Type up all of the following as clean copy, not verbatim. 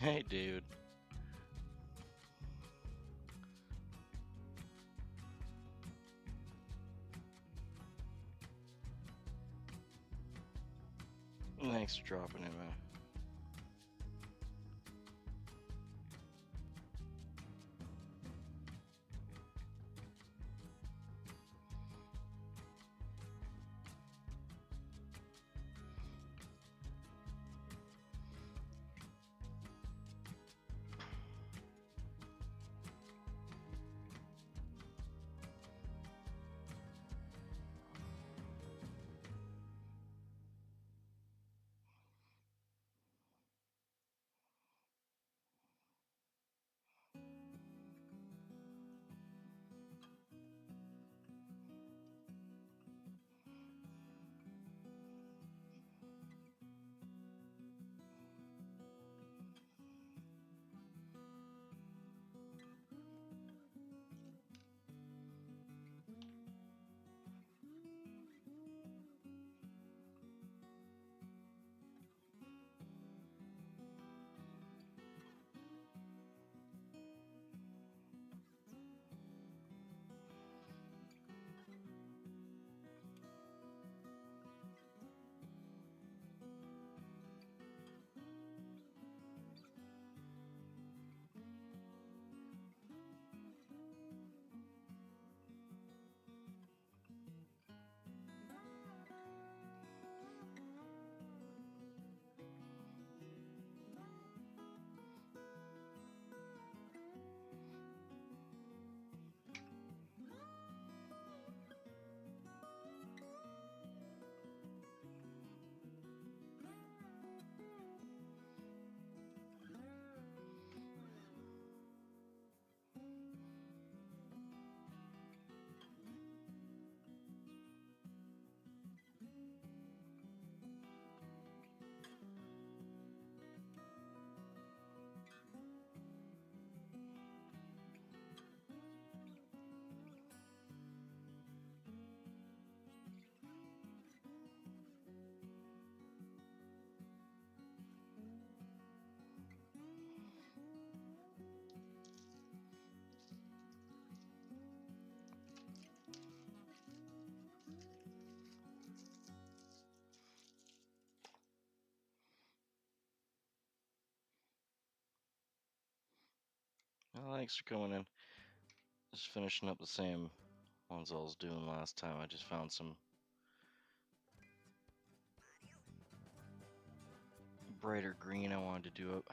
Hey, dude. Thanks for dropping in, man. Well, thanks for coming in. Just finishing up the same ones I was doing last time. I just found some brighter green I wanted to do it.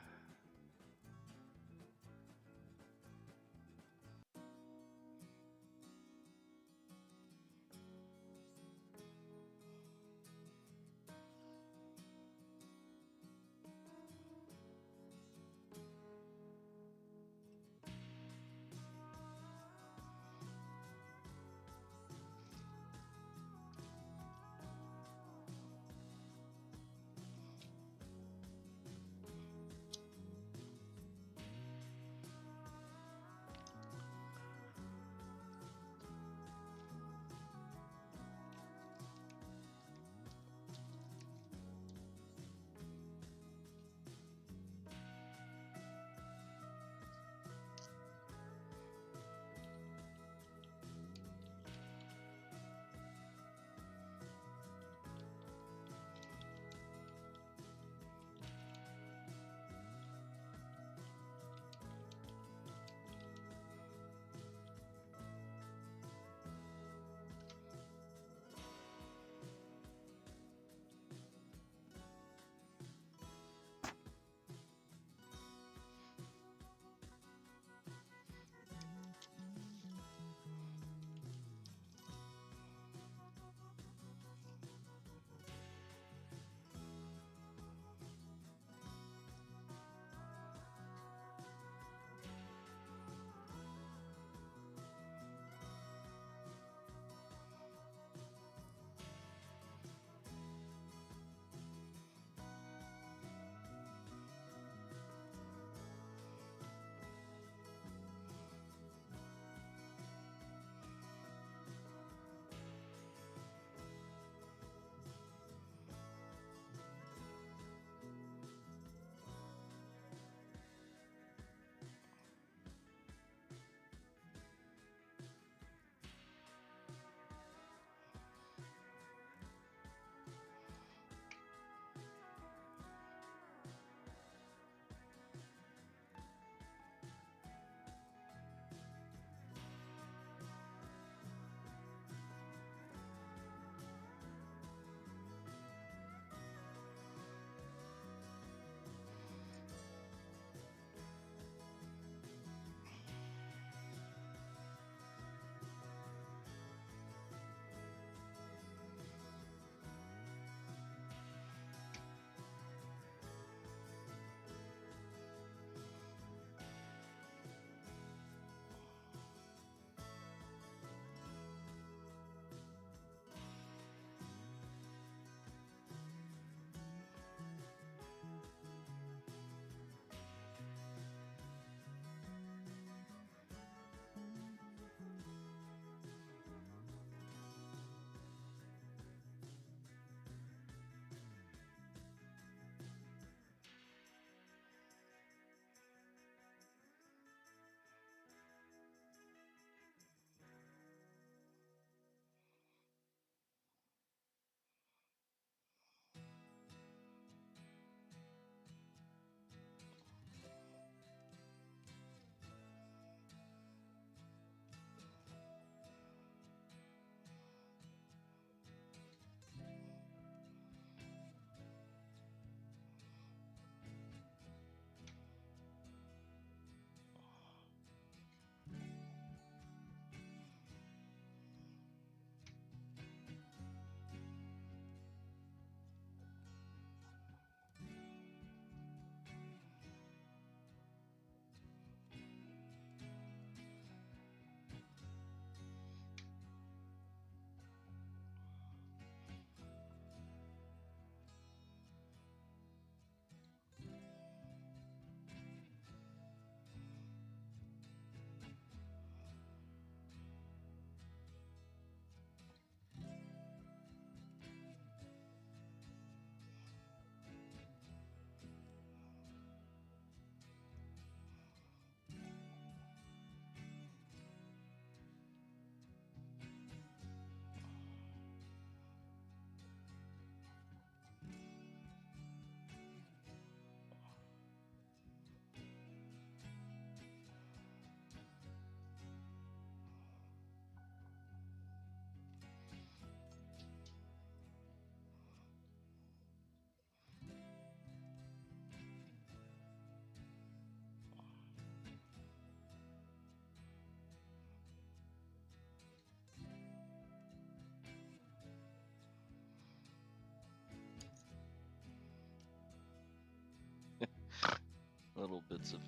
bits of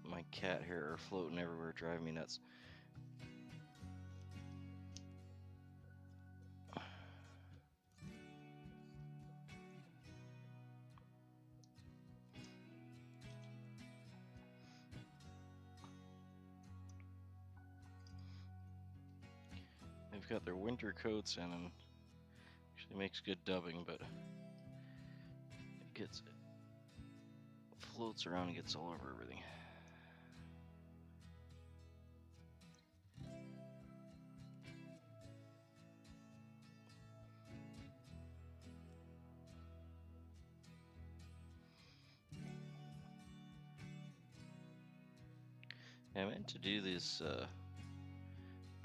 my cat hair are floating everywhere, driving me nuts. They've got their winter coats in, and actually makes good dubbing, but it floats around and gets all over everything. I meant to do this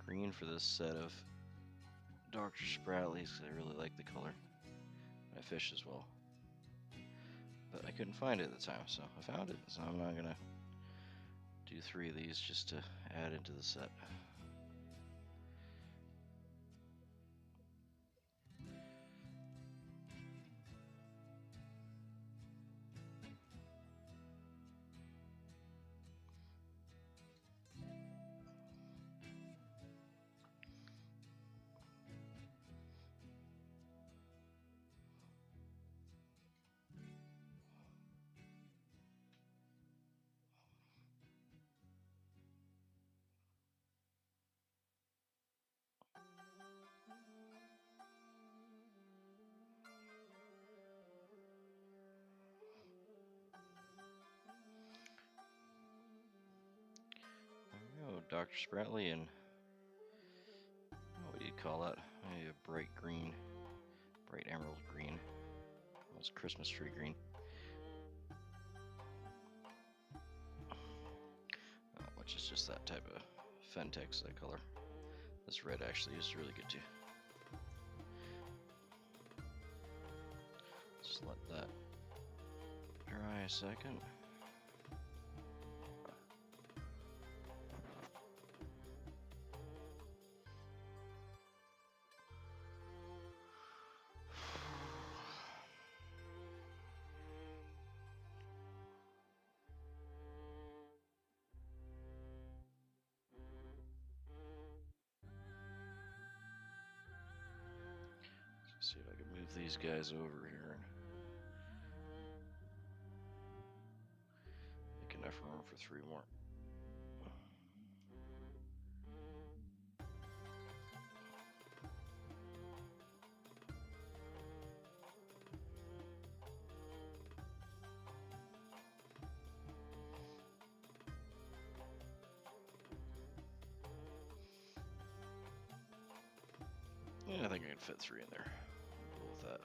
green for this set of Dr. Spratley's because I really like the color. I fish as well. But I couldn't find it at the time, so I found it. So I'm not gonna do 3 of these just to add into the set. Oh, Dr. Spratley and what do you call that? Maybe a bright green, bright emerald green. Almost Christmas tree green. Which is just that type of Fentex, that color. This red actually is really good too. Just let that dry a second. See if I can move these guys over here and make enough room for 3 more. Yeah, I think I can fit 3 in there. Cool with that.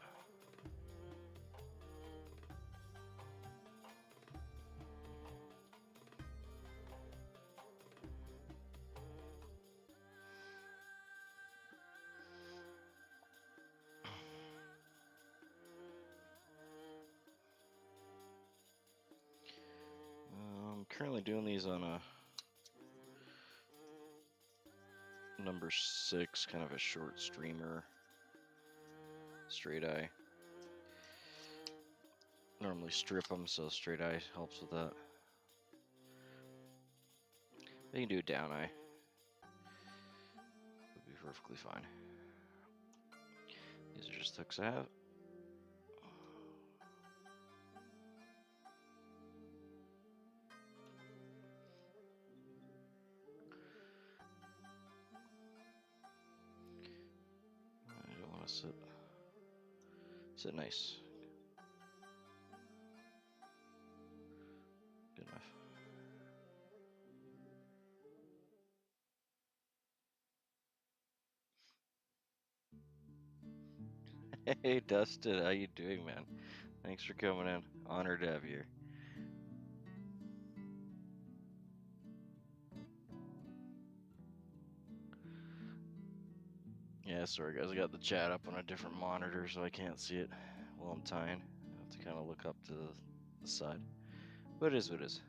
I'm currently doing these on a number 6, kind of a short streamer, straight eye. Normally strip them, so straight eye helps with that. You can do a down eye. Would be perfectly fine. These are just hooks I have. I don't want to sit nice. Good enough. Hey Dustin, how you doing, man? Thanks for coming in. Honored to have you here. Yeah, sorry guys, I got the chat up on a different monitor, so I can't see it while I'm tying. I have to kind of look up to the side. But it is what it is.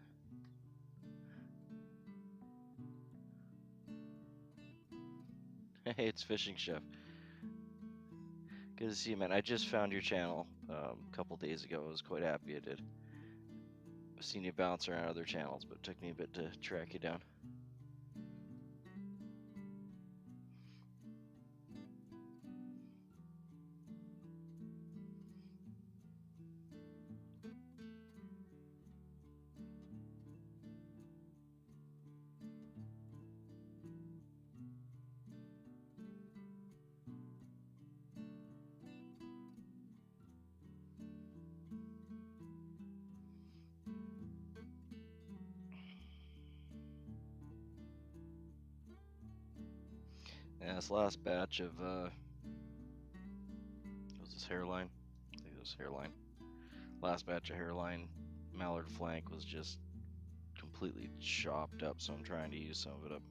Hey, it's Fishing Chef. Good to see you, man. I just found your channel a couple days ago. I was quite happy I did. seen you bounce around other channels, but it took me a bit to track you down. Yeah, this last batch of, what was this, hairline? I think it was hairline. Last batch of hairline mallard flank was just completely chopped up, so I'm trying to use some of it up.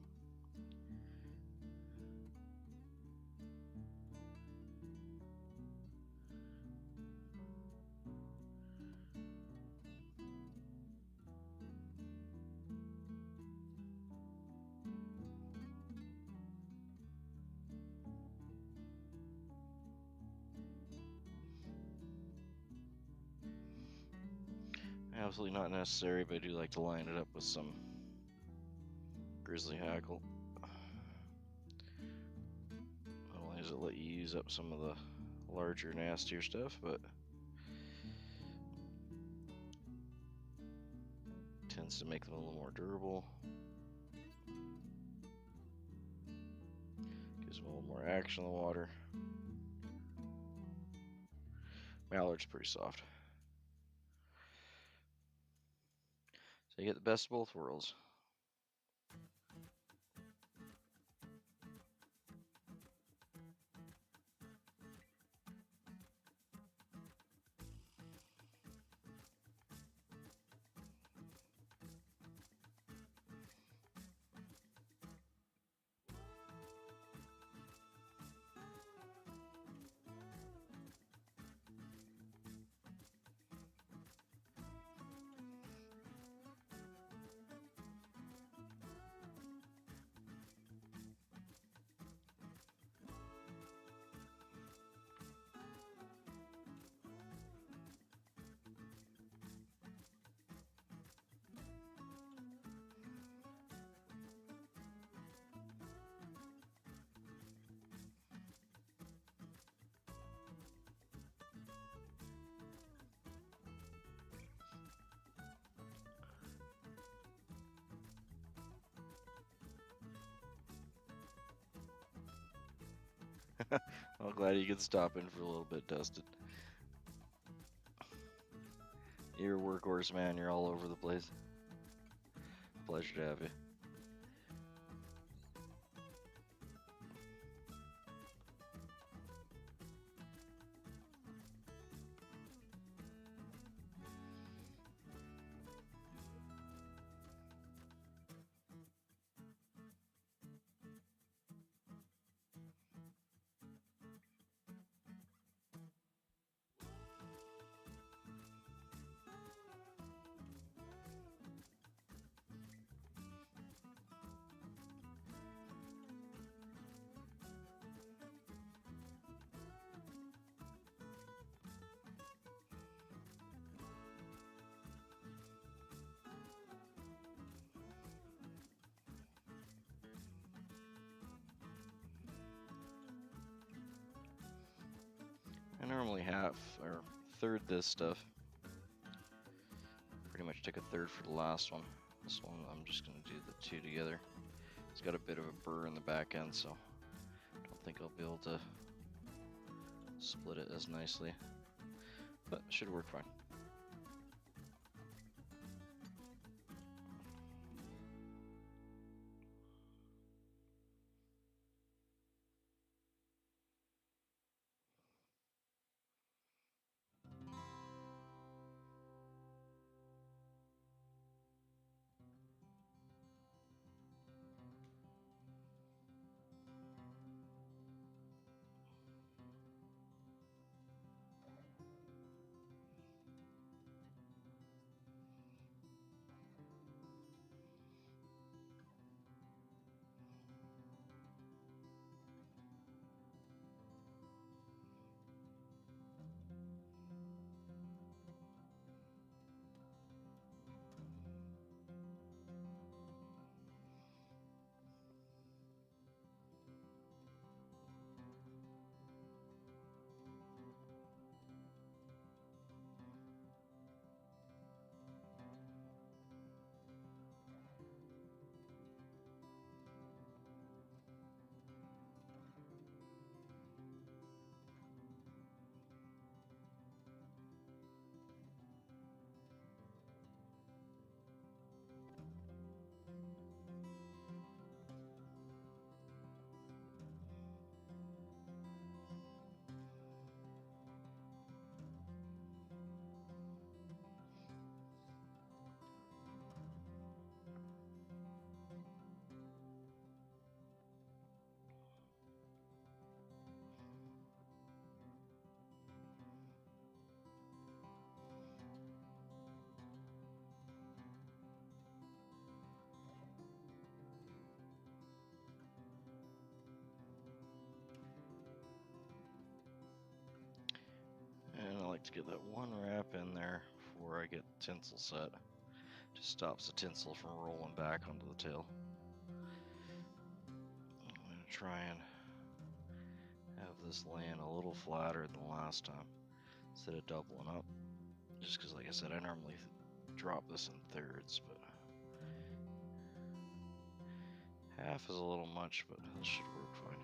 Absolutely not necessary, but I do like to line it up with some grizzly hackle. Not only does it let you use up some of the larger, nastier stuff, but tends to make them a little more durable. Gives them a little more action in the water. Mallard's pretty soft. So you get the best of both worlds. I'm glad you could stop in for a little bit, Dustin. You're a workhorse, man. You're all over the place. Pleasure to have you. I normally half or third this stuff. Pretty much took a third for the last one. This one I'm just going to do the two together. It's got a bit of a burr in the back end, so I don't think I'll be able to split it as nicely, but it should work fine. like to get that one wrap in there before I get the tinsel set. Just stops the tinsel from rolling back onto the tail. I'm going to try and have this land a little flatter than last time instead of doubling up. Just because, like I said, I normally drop this in thirds, but half is a little much, but this should work fine.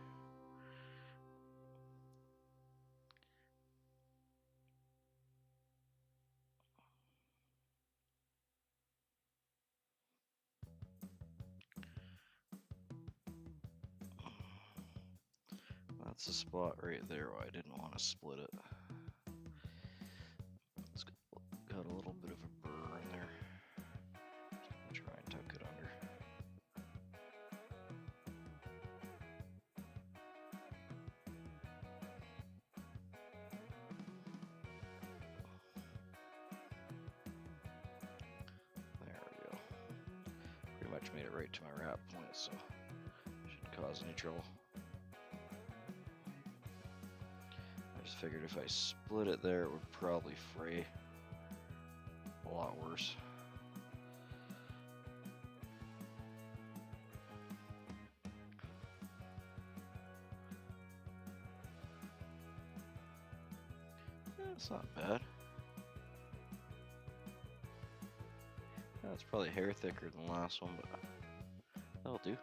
That's the spot right there where I didn't want to split it. It's got a little bit of a burr in there. I'll try and tuck it under. There we go. Pretty much made it right to my wrap point, so shouldn't cause any trouble. I just figured if I split it there, it would probably fray a lot worse. It's not bad. It's probably hair thicker than the last one, but that'll do.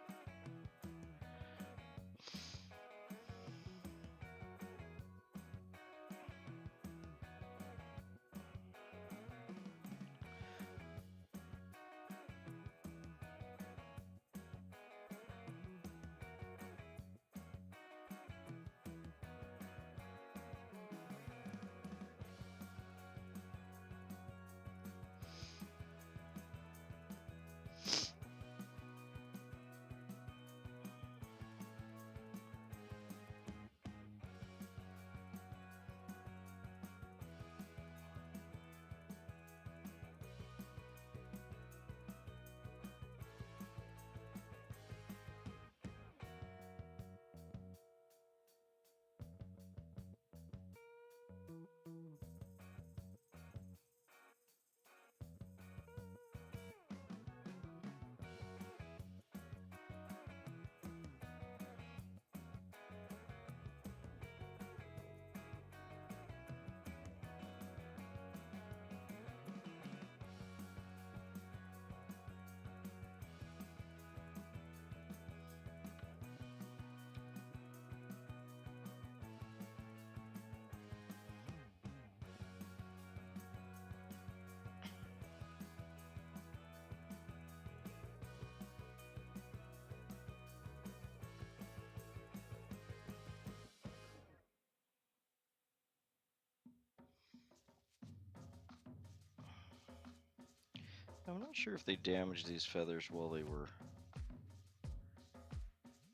I'm not sure if they damaged these feathers while they were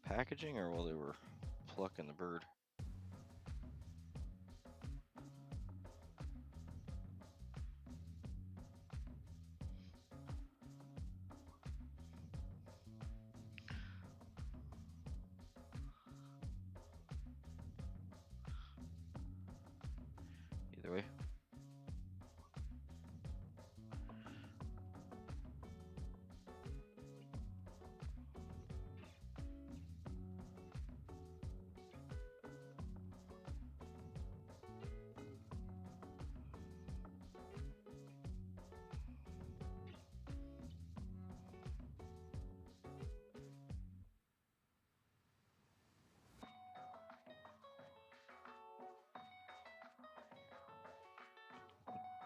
packaging or while they were plucking the bird. Either way.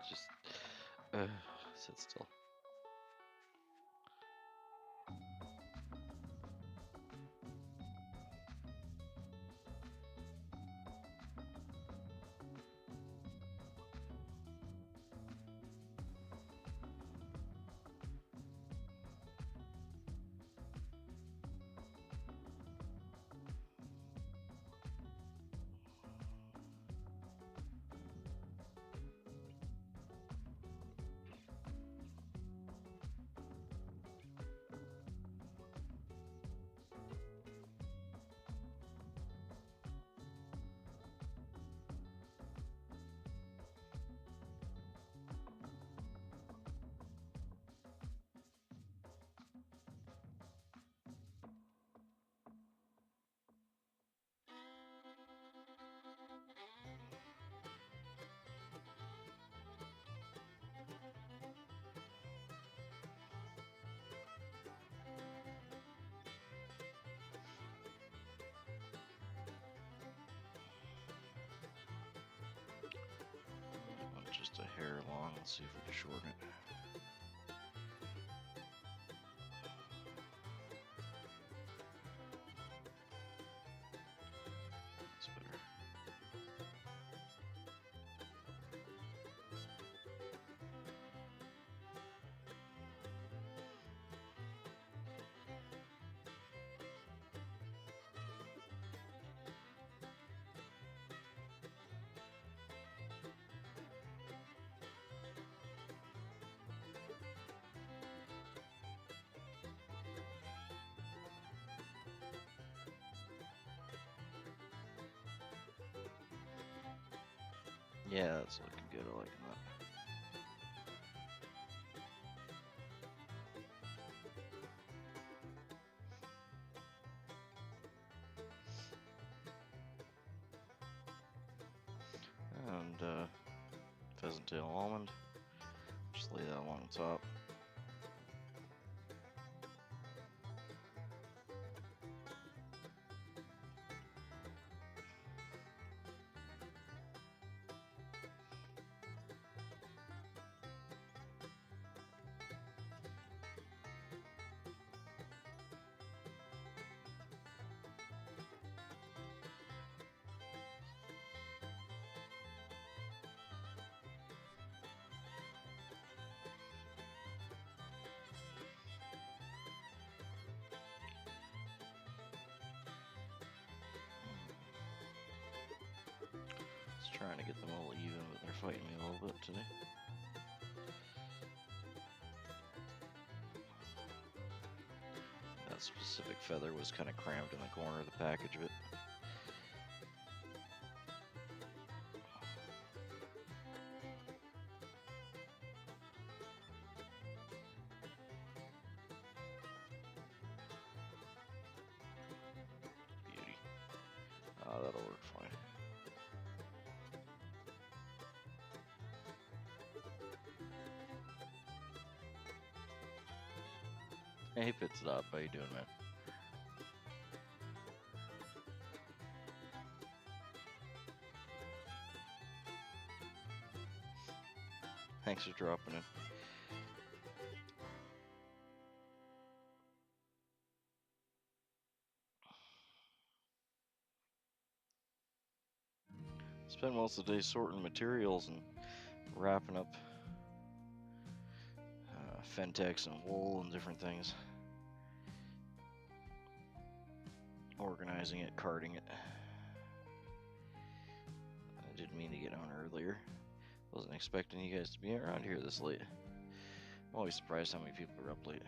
Just sit still. hair long. Let's see if we can shorten it. That's better. Yeah, that's looking good. I like that. And pheasant tail almond. Just lay that along the top. Just trying to get them all even, but they're fighting me a little bit today. That specific feather was kind of crammed in the corner of the package, but beauty. That'll work fine. Hey, Pits It Up, how you doing, man? Thanks for dropping in. Spent most of the day sorting materials and wrapping up Fentex and wool and different things. Organizing it, carting it. I didn't mean to get on earlier. Wasn't expecting you guys to be around here this late. I'm always surprised how many people are up late.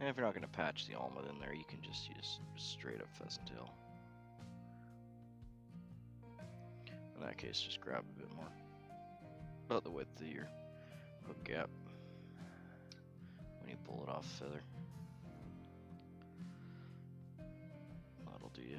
And if you're not going to patch the almond in there, you can just use straight up pheasant tail. In that case, just grab a bit more. About the width of your hook gap when you pull it off the feather. That'll do you.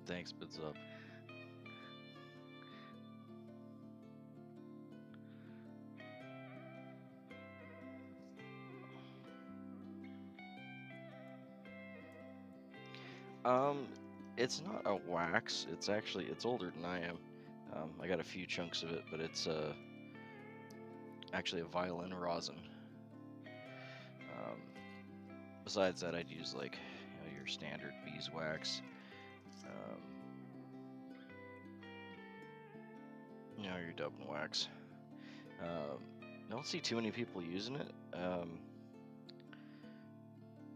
Thanks, what's up? Um, it's not a wax. It's older than I am. I got a few chunks of it, but it's actually a violin rosin. Um, besides that, I'd use like your standard beeswax. Um, your dubbing wax. Don't see too many people using it. An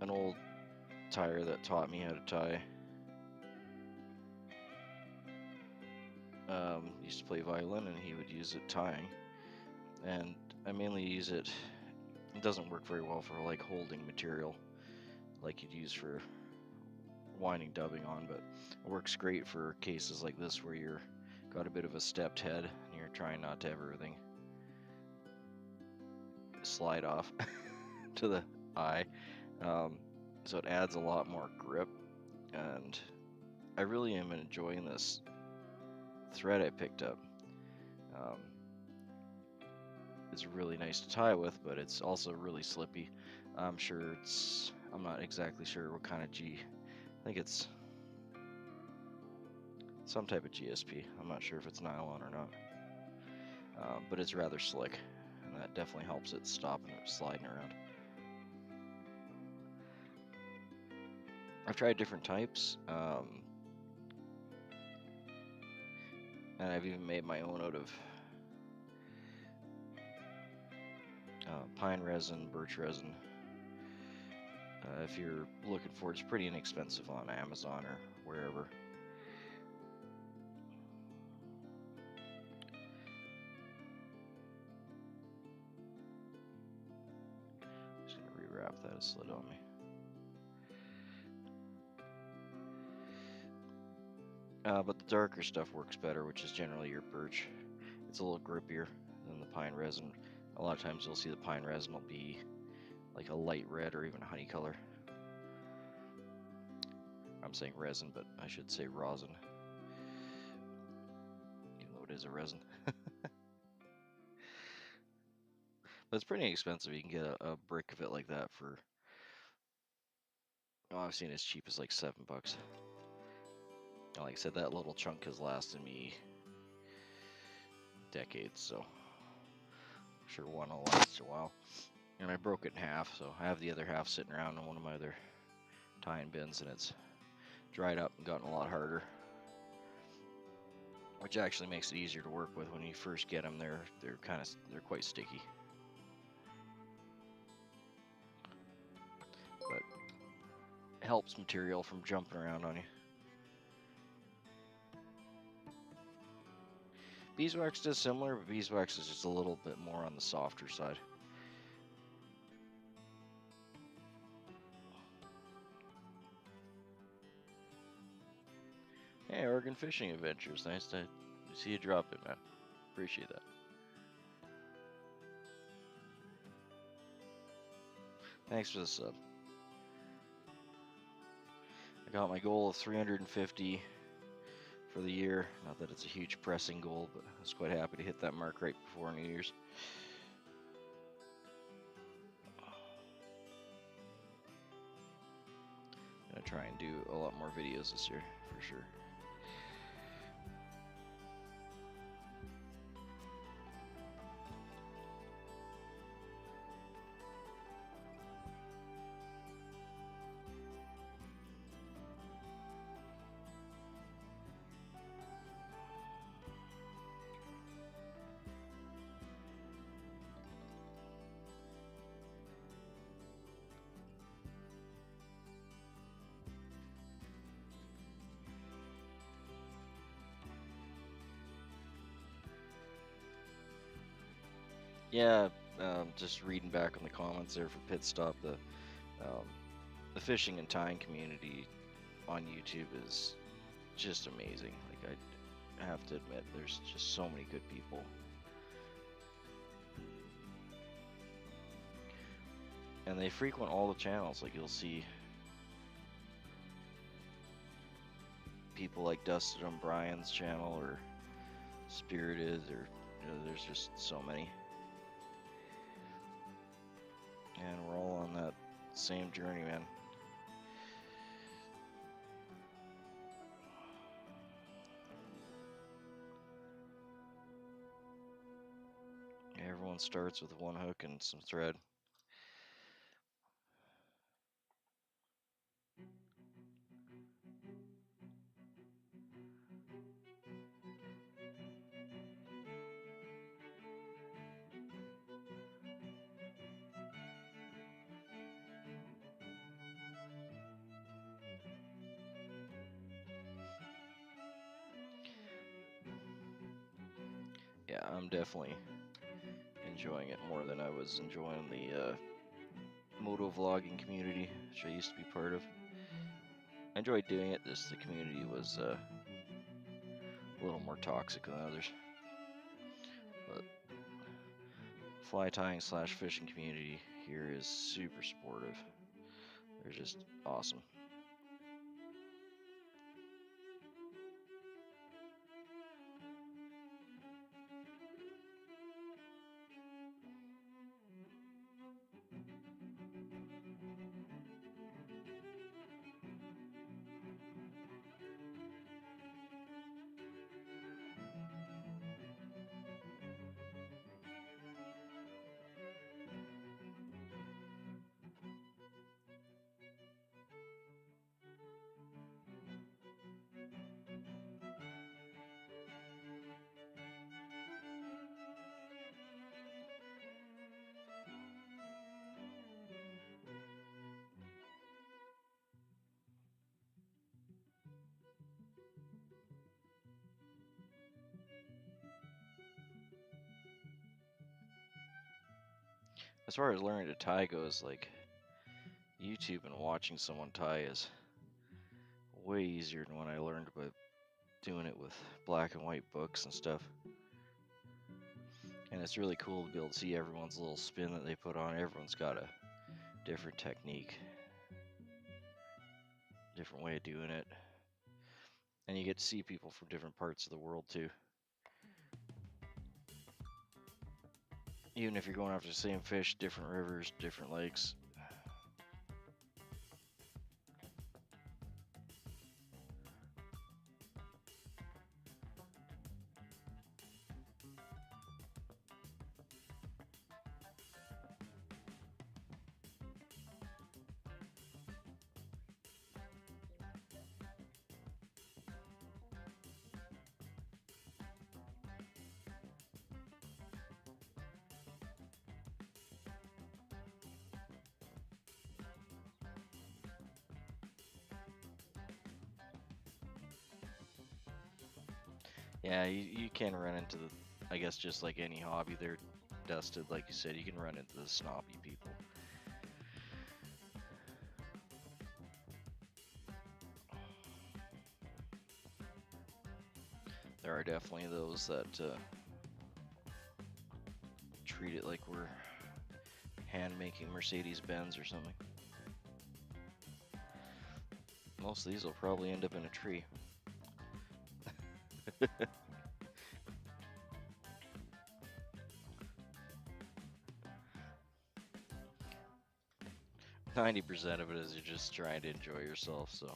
old tyer that taught me how to tie. Used to play violin, and he would use it tying. And I mainly use it. It doesn't work very well for like holding material, like you'd use for winding dubbing on, but it works great for cases like this where you're got a bit of a stepped head and you're trying not to have everything slide off to the eye. So it adds a lot more grip, and I really am enjoying this thread I picked up. It's really nice to tie with, but it's also really slippy. I'm not exactly sure what kind of I think it's some type of GSP. I'm not sure if it's nylon or not. But it's rather slick, and that definitely helps it stop and sliding around. I've tried different types, and I've even made my own out of pine resin, birch resin. If you're looking for it, it's pretty inexpensive on Amazon or wherever. Just gonna rewrap that, it slid on me. But the darker stuff works better, which is generally your birch. It's a little grippier than the pine resin. A lot of times you'll see the pine resin will be like a light red or even a honey color. I'm saying resin, but I should say rosin, even though it is a resin. But it's pretty expensive. You can get a brick of it like that for, I've seen as cheap as like $7. And like I said, that little chunk has lasted me decades, so I'm sure one will last a while. And I broke it in half, so I have the other half sitting around in one of my other tying bins, and it's dried up and gotten a lot harder, which actually makes it easier to work with. When you first get them, they're quite sticky. But it helps material from jumping around on you. Beeswax does similar, but beeswax is just a little bit more on the softer side. Hey, Oregon Fishing Adventures. Nice to see you drop it, man. Appreciate that. Thanks for the sub. I got my goal of 350 for the year. Not that it's a huge pressing goal, but I was quite happy to hit that mark right before New Year's. I'm gonna try and do a lot more videos this year, for sure. Yeah, just reading back on the comments there for Pit Stop, the fishing and tying community on YouTube is just amazing. Like, I have to admit, there's just so many good people. And they frequent all the channels. Like, you'll see people like Dusted on Brian's channel or Spirited, or there's just so many. And we're all on that same journey, man. Everyone starts with one hook and some thread. Yeah, I'm definitely enjoying it more than I was enjoying the moto vlogging community, which I used to be part of. I enjoyed doing it, just the community was a little more toxic than others. But fly tying / fishing community here is super supportive. They're just awesome. As far as learning to tie goes, like YouTube and watching someone tie is way easier than when I learned about doing it with black and white books and stuff. And it's really cool to be able to see everyone's little spin that they put on. Everyone's got a different technique, different way of doing it. And you get to see people from different parts of the world too. Even if you're going after the same fish, different rivers, different lakes. Yeah, you can run into the, I guess just like any hobby, they're Dusted, like you said, you can run into the snobby people. There are definitely those that treat it like we're hand-making Mercedes-Benz or something. Most of these will probably end up in a tree. 90% of it is you're just trying to enjoy yourself, so.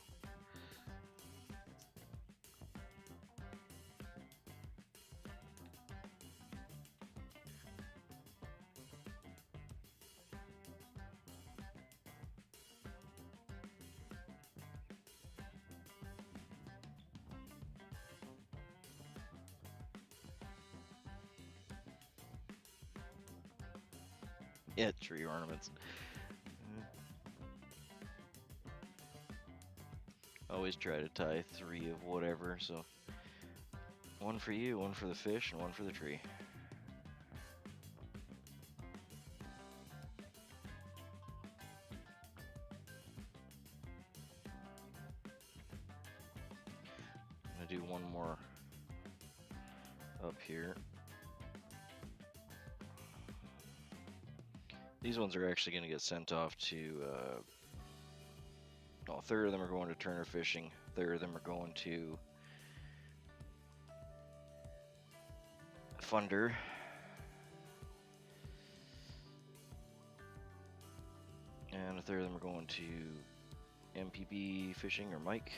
Yeah, tree ornaments. Always try to tie 3 of whatever, so 1 for you, 1 for the fish, and 1 for the tree. I'm gonna do 1 more up here. These ones are actually going to get sent off to, a third of them are going to Turner Fishing. third of them are going to Funder. And a third of them are going to MPB Fishing or Mike.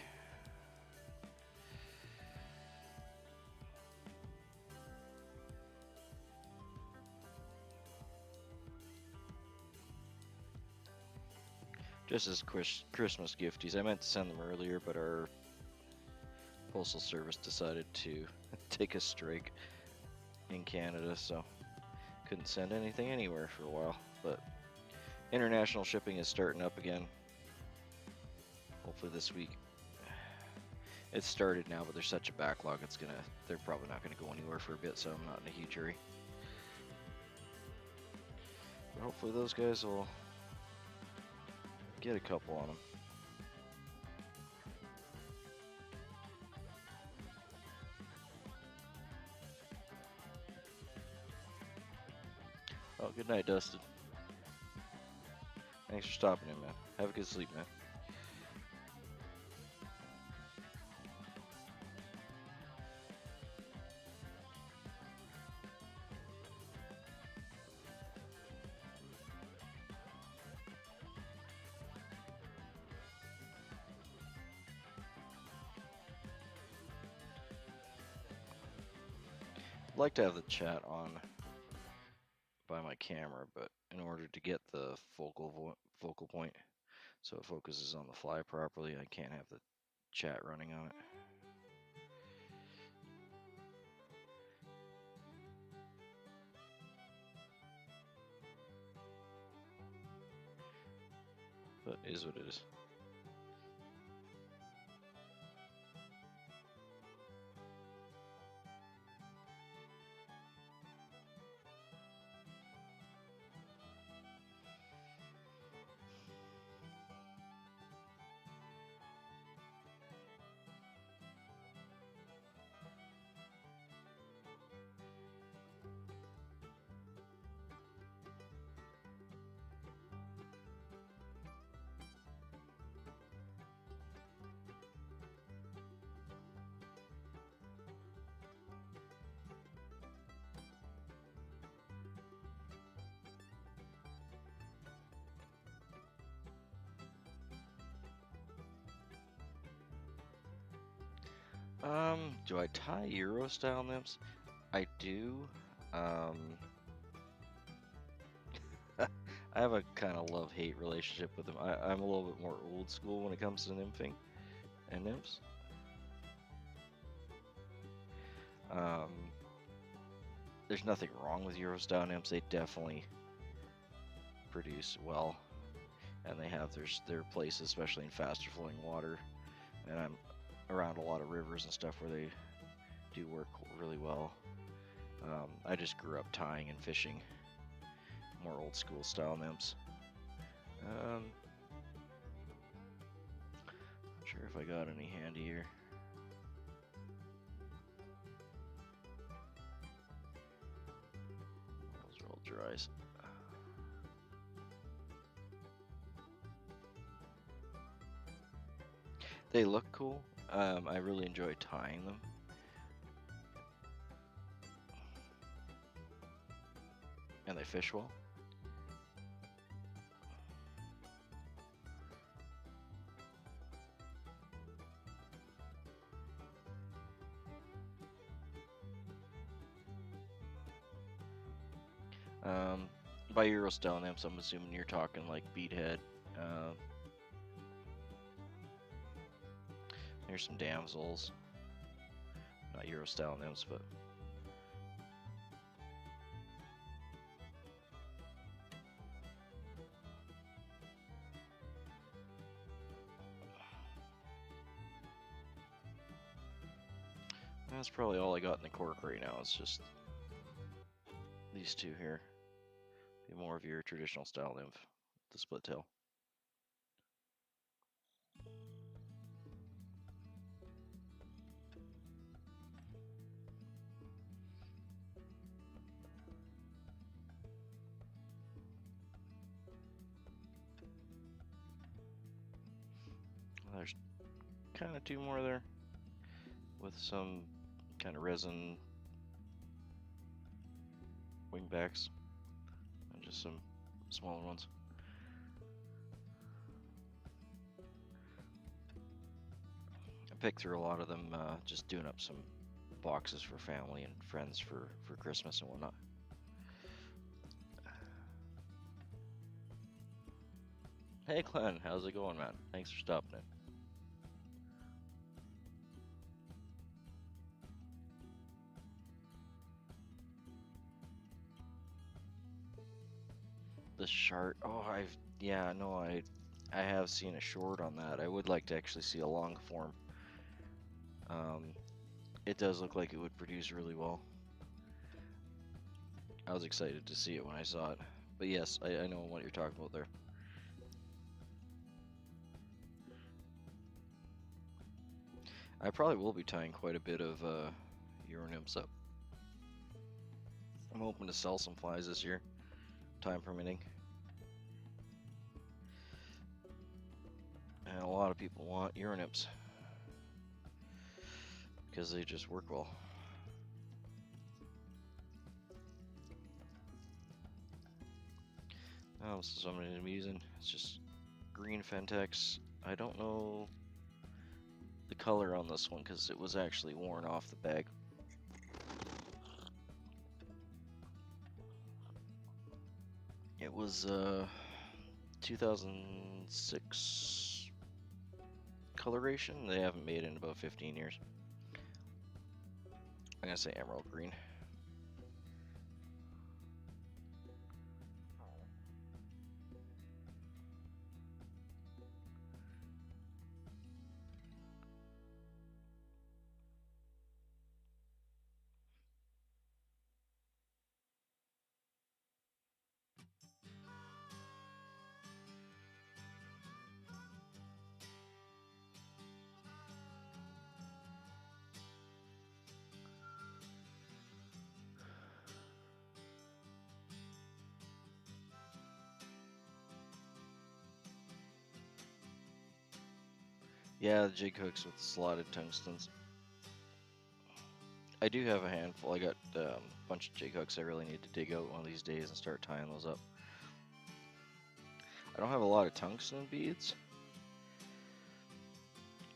Just as Christmas gifties. I meant to send them earlier, but our postal service decided to take a strike in Canada, so couldn't send anything anywhere for a while. But international shipping is starting up again. Hopefully this week. It's started now, but there's such a backlog. They're probably not gonna go anywhere for a bit, so I'm not in a huge hurry. But hopefully those guys will get a couple on them. Oh, good night, Dustin. Thanks for stopping in, man. Have a good sleep, man. I'd like to have the chat on by my camera, but in order to get the focal point so it focuses on the fly properly, I can't have the chat running on it. But it is what it is. Do I tie Euro style nymphs? I do. I have a kind of love-hate relationship with them. I'm a little bit more old school when it comes to nymphing and nymphs. There's nothing wrong with Euro style nymphs. They definitely produce well, and they have their place, especially in faster flowing water. And I'm around a lot of rivers and stuff where they do work really well. I just grew up tying and fishing more old school style nymphs. Not sure if I got any handy here. Those are all dries. They look cool. I really enjoy tying them. And they fish well. By Euro style nymphs, I'm assuming you're talking like beadhead. Here's some damsels. Not Euro style nymphs, but that's probably all I got in the cork right now. It's just these two here. Be more of your traditional style nymph, the split tail. There's kind of two more there with some kind of resin wingbacks and just some smaller ones. I picked through a lot of them, just doing up some boxes for family and friends for Christmas and whatnot. Hey Glenn, how's it going, man? Thanks for stopping in. The shark. Oh, I have seen a short on that. I would like to actually see a long form. It does look like it would produce really well. I was excited to see it when I saw it. But yes, I know what you're talking about there. I probably will be tying quite a bit of Euro nymphs up. I'm hoping to sell some flies this year, time permitting. And a lot of people want Euro nymphs because they just work well. This is what I'm going to be using. It's just green Fentex. I don't know the color on this one because it was actually worn off the bag. It was 2006 coloration. They haven't made it in about 15 years. I'm gonna say emerald green. Yeah, the jig hooks with slotted tungstens. I do have a handful. I got a bunch of jig hooks I really need to dig out one of these days and start tying those up. I don't have a lot of tungsten beads.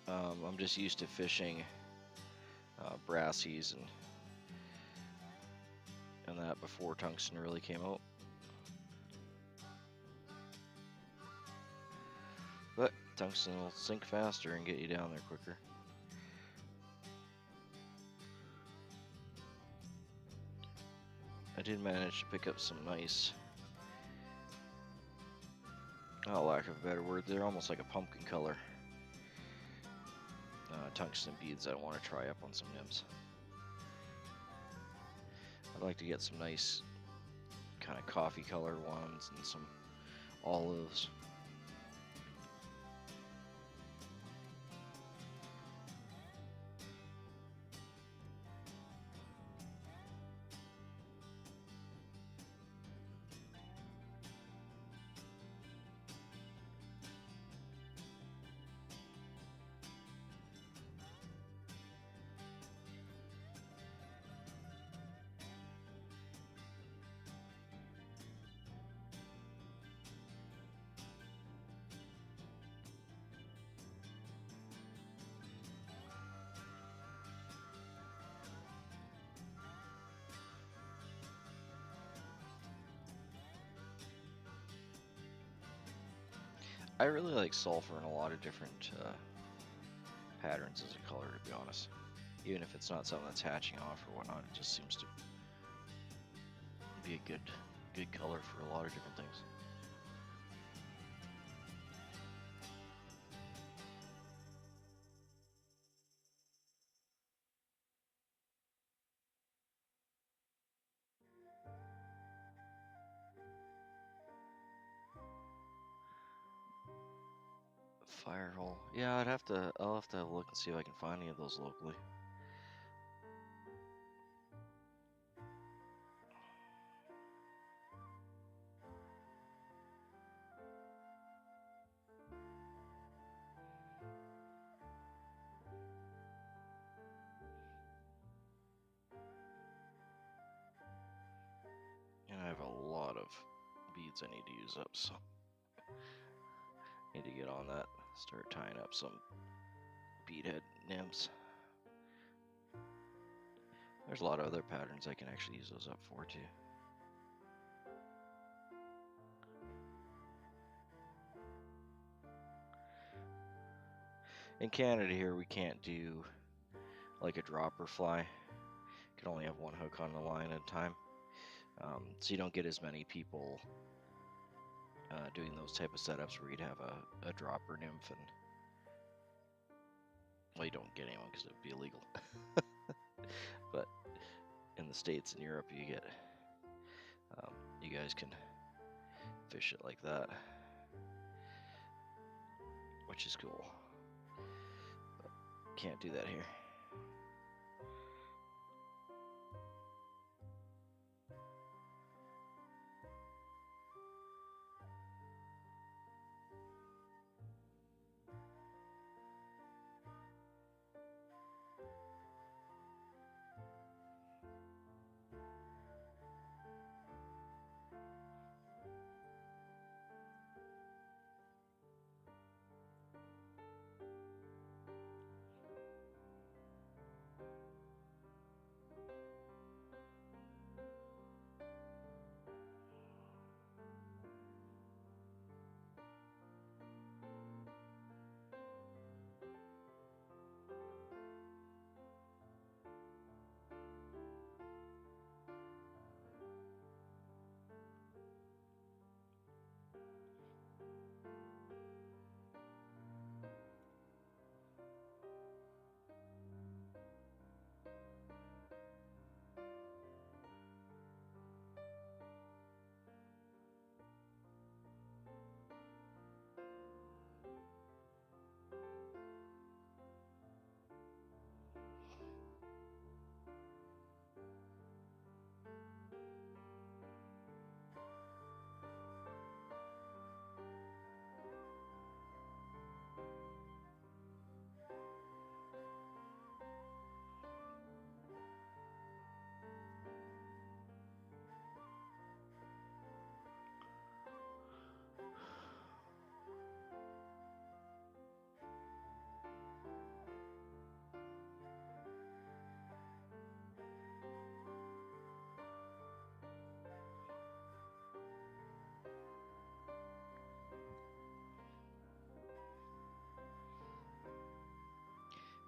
I'm just used to fishing brassies and that before tungsten really came out. But tungsten will sink faster and get you down there quicker. I did manage to pick up some nice, lack of a better word, they're almost like a pumpkin color tungsten beads I want to try up on some nymphs. I'd like to get some nice kind of coffee color ones and some olives. I really like sulfur in a lot of different patterns as a color, to be honest. Even if it's not something that's hatching off or whatnot, it just seems to be a good color for a lot of different things. Firehole. Yeah, I'll have to have a look and see if I can find any of those locally. beads I need to use up, so need to get on that. Start tying up some beadhead nymphs. There's a lot of other patterns I can actually use those up for too. In Canada here, we can't do like a dropper fly. You can only have one hook on the line at a time. So you don't get as many people doing those type of setups where you'd have a dropper nymph, and well, you don't get anyone because it would be illegal. But in the States and Europe, you get you guys can fish it like that, which is cool. But can't do that here.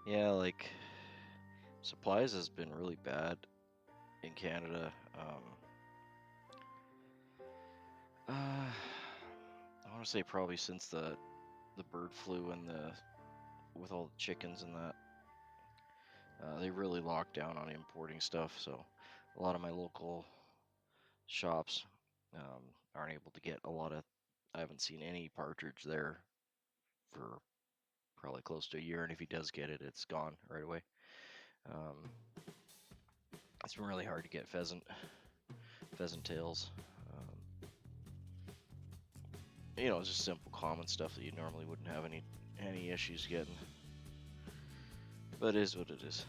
Yeah, like supplies has been really bad in Canada. I want to say probably since the bird flu and with all the chickens and that, they really locked down on importing stuff. So a lot of my local shops aren't able to get a lot of. I haven't seen any partridge there for probably close to a year, and if he does get it, it's gone right away. It's been really hard to get pheasant tails. You know, just simple common stuff that you normally wouldn't have any issues getting. But it is what it is.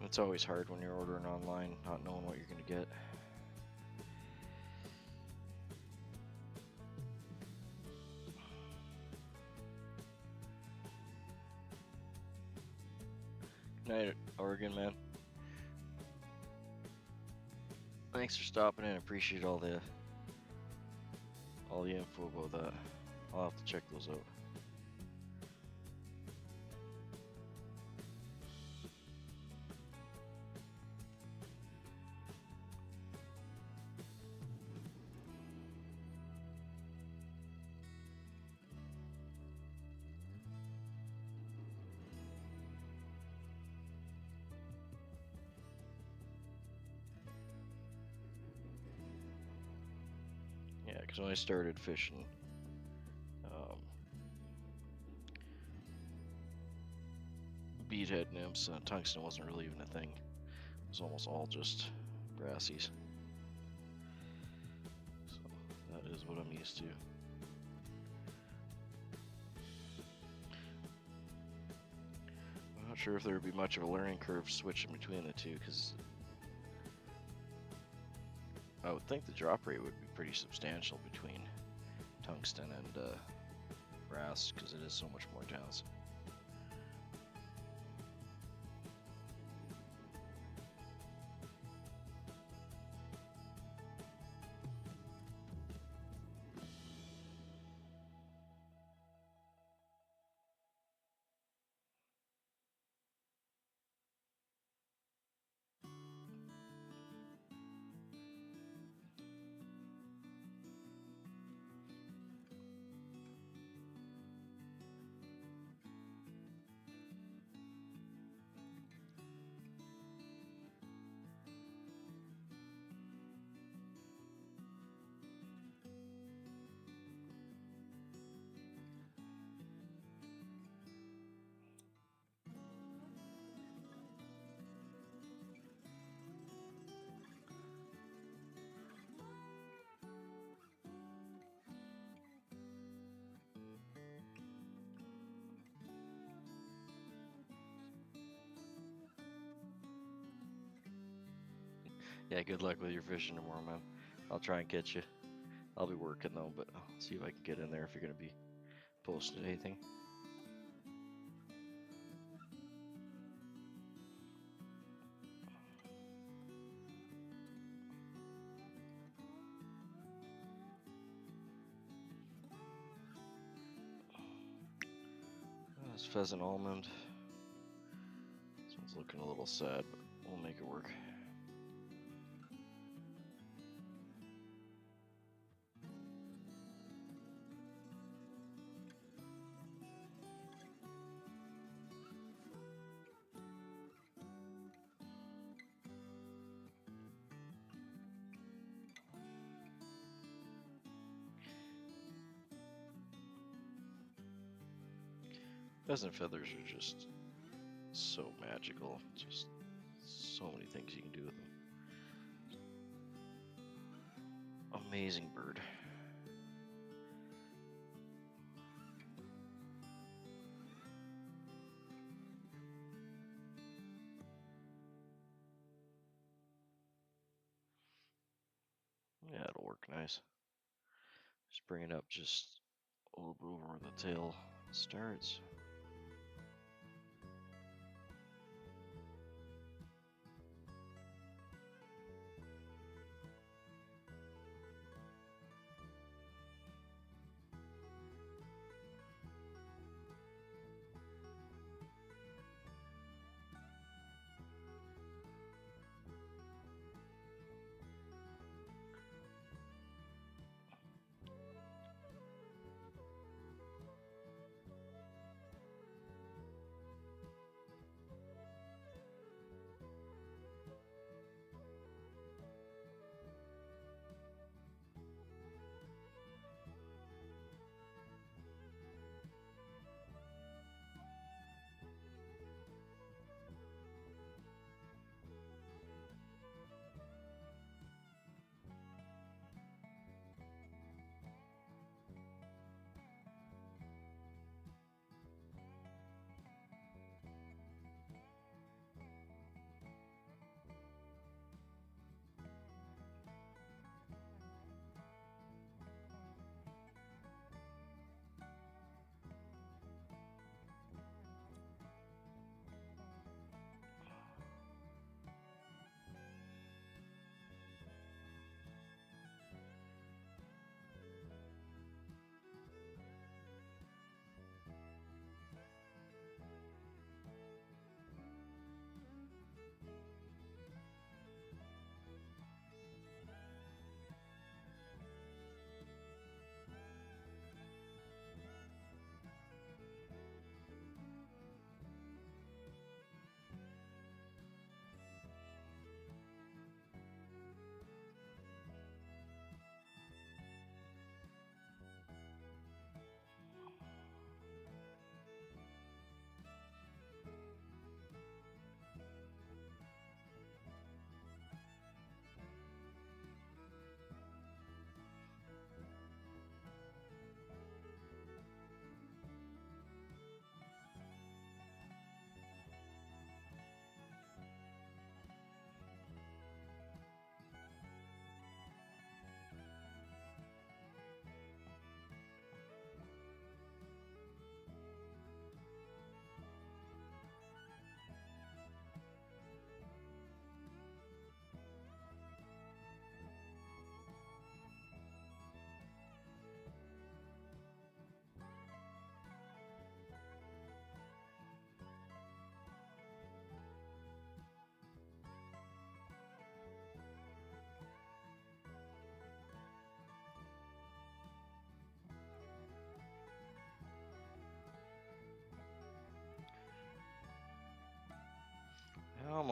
It's always hard when you're ordering online, not knowing what you're going to get. Good night, Oregon, man. Thanks for stopping in. Appreciate all the info about that. I'll have to check those out. Yeah, because when I started fishing, beadhead nymphs. Tungsten wasn't really even a thing. It was almost all just brassies. So that is what I'm used to. I'm not sure if there would be much of a learning curve switching between the two, because I would think the drop rate would be pretty substantial between tungsten and brass, because it is so much more dense. Yeah, good luck with your fishing tomorrow, man. I'll try and catch you. I'll be working though, but I'll see if I can get in there if you're gonna be posting anything. Oh, this pheasant almond. This one's looking a little sad, but we'll make it work. Pheasant feathers are just so magical. Just so many things you can do with them. Amazing bird. Yeah, it'll work nice. Just bring it up just a little bit over where the tail starts.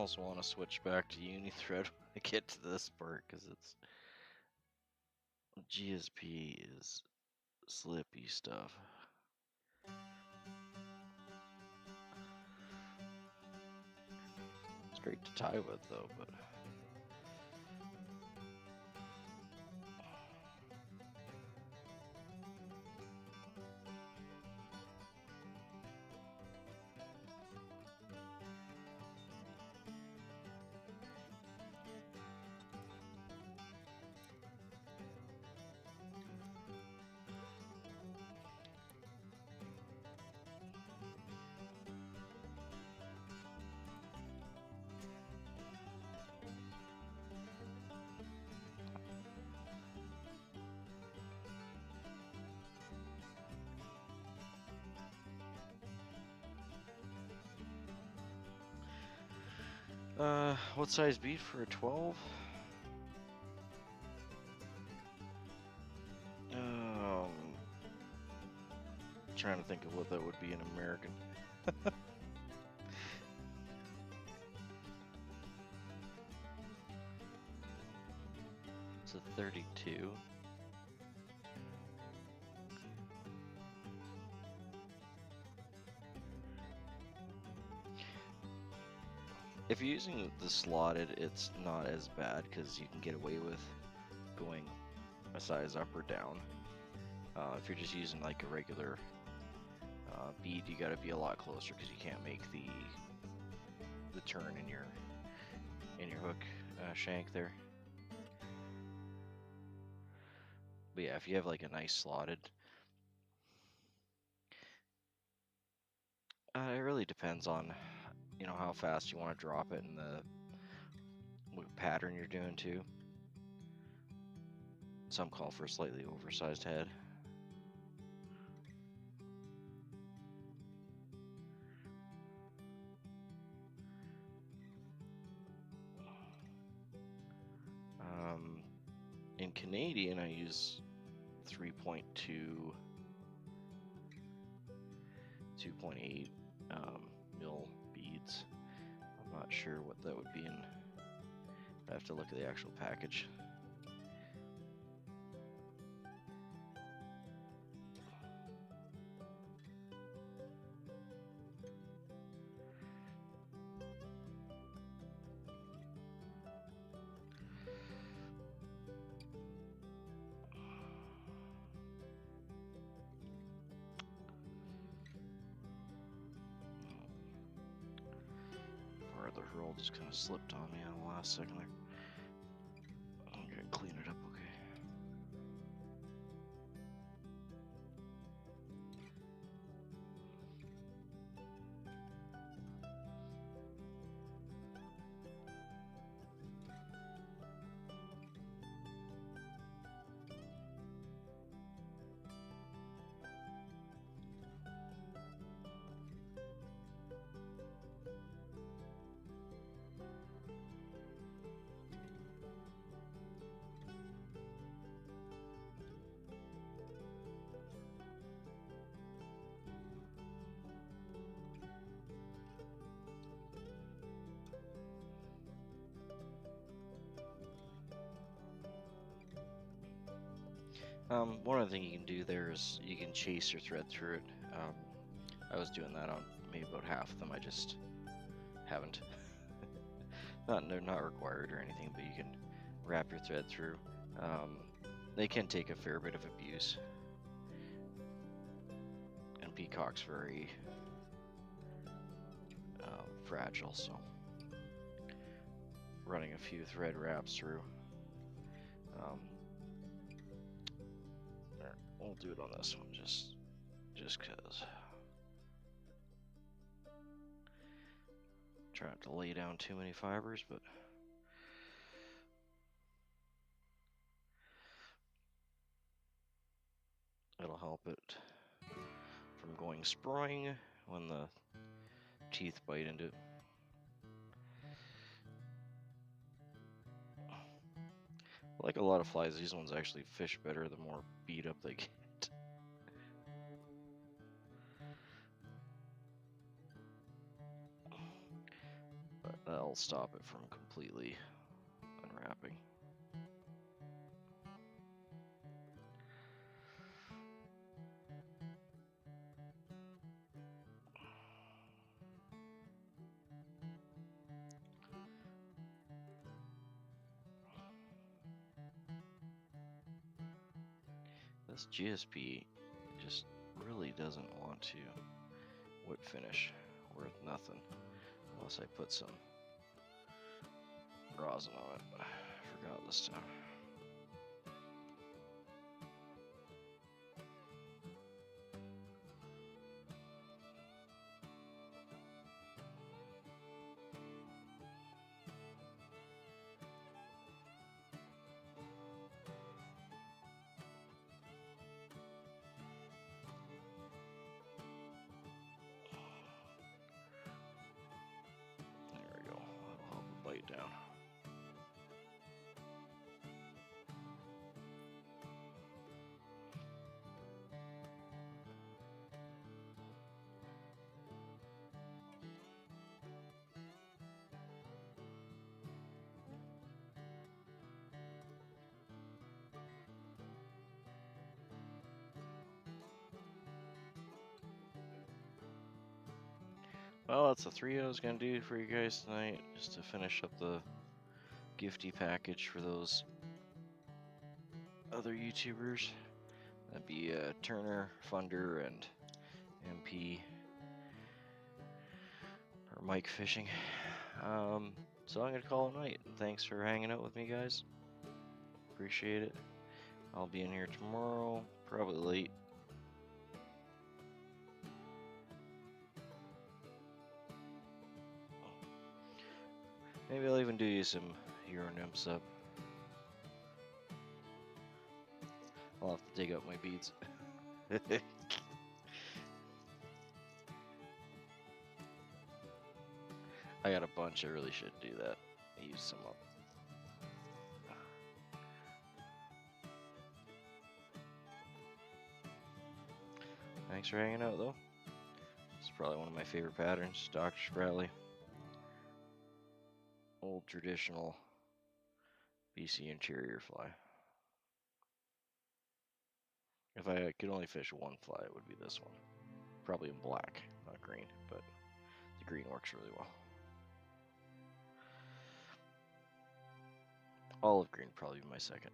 also want to switch back to uni thread when I get to this part, because it's GSP is slippy stuff. It's great to tie with though, but what size bead for a 12? Trying to think of what that would be in American. It's a 32. If you're using the slotted, it's not as bad because you can get away with going a size up or down. If you're just using like a regular bead, you got to be a lot closer because you can't make the turn in your hook shank there. But yeah, if you have like a nice slotted, it really depends on how fast you want to drop it and what pattern you're doing too. Some call for a slightly oversized head. In Canadian, I use 3.2, 2.8 mil beads. I'm not sure what that would be in. I have to look at the actual package. The roll just kind of slipped on me in the last second there. I'm gonna clean it up, okay. One other thing you can do there is you can chase your thread through it. I was doing that on maybe about half of them. I just haven't. They're not required or anything, but you can wrap your thread through. They can take a fair bit of abuse, and peacock's very fragile, so running a few thread wraps through. We'll do it on this one just because. Try not to lay down too many fibers, but it'll help it from going sprawling when the teeth bite into it. Like a lot of flies, these ones actually fish better the more beat up they get. But That'll stop it from completely unwrapping. This GSP just really doesn't want to whip finish worth nothing unless I put some rosin on it. I forgot this time. Bite down. Well, that's the 3 I was going to do for you guys tonight, just to finish up the gifty package for those other YouTubers. That'd be Turner, Funder, and MP, or Mike Fishing. So I'm going to call it a night. Thanks for hanging out with me, guys. Appreciate it. I'll be in here tomorrow, probably late. Maybe I'll even do you some Euro nymphs up. I'll have to dig up my beads. I got a bunch, I really should do that. Use some up. Thanks for hanging out though. It's probably one of my favorite patterns, Dr. Spratley. Old traditional BC interior fly. If I could only fish one fly, it would be this one. Probably in black, not green, but the green works really well. Olive green probably be my second.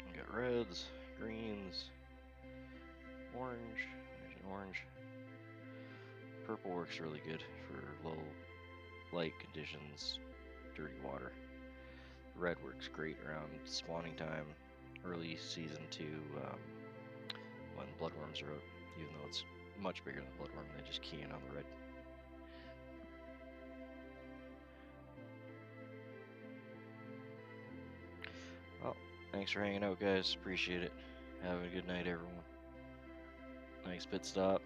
We got reds, greens, orange. There's an orange. Purple works really good for low light conditions, dirty water. Red works great around spawning time, early season 2, when bloodworms are out. Even though it's much bigger than bloodworm, they just key in on the red. Well, thanks for hanging out, guys. Appreciate it. Have a good night, everyone. Nice pit stop.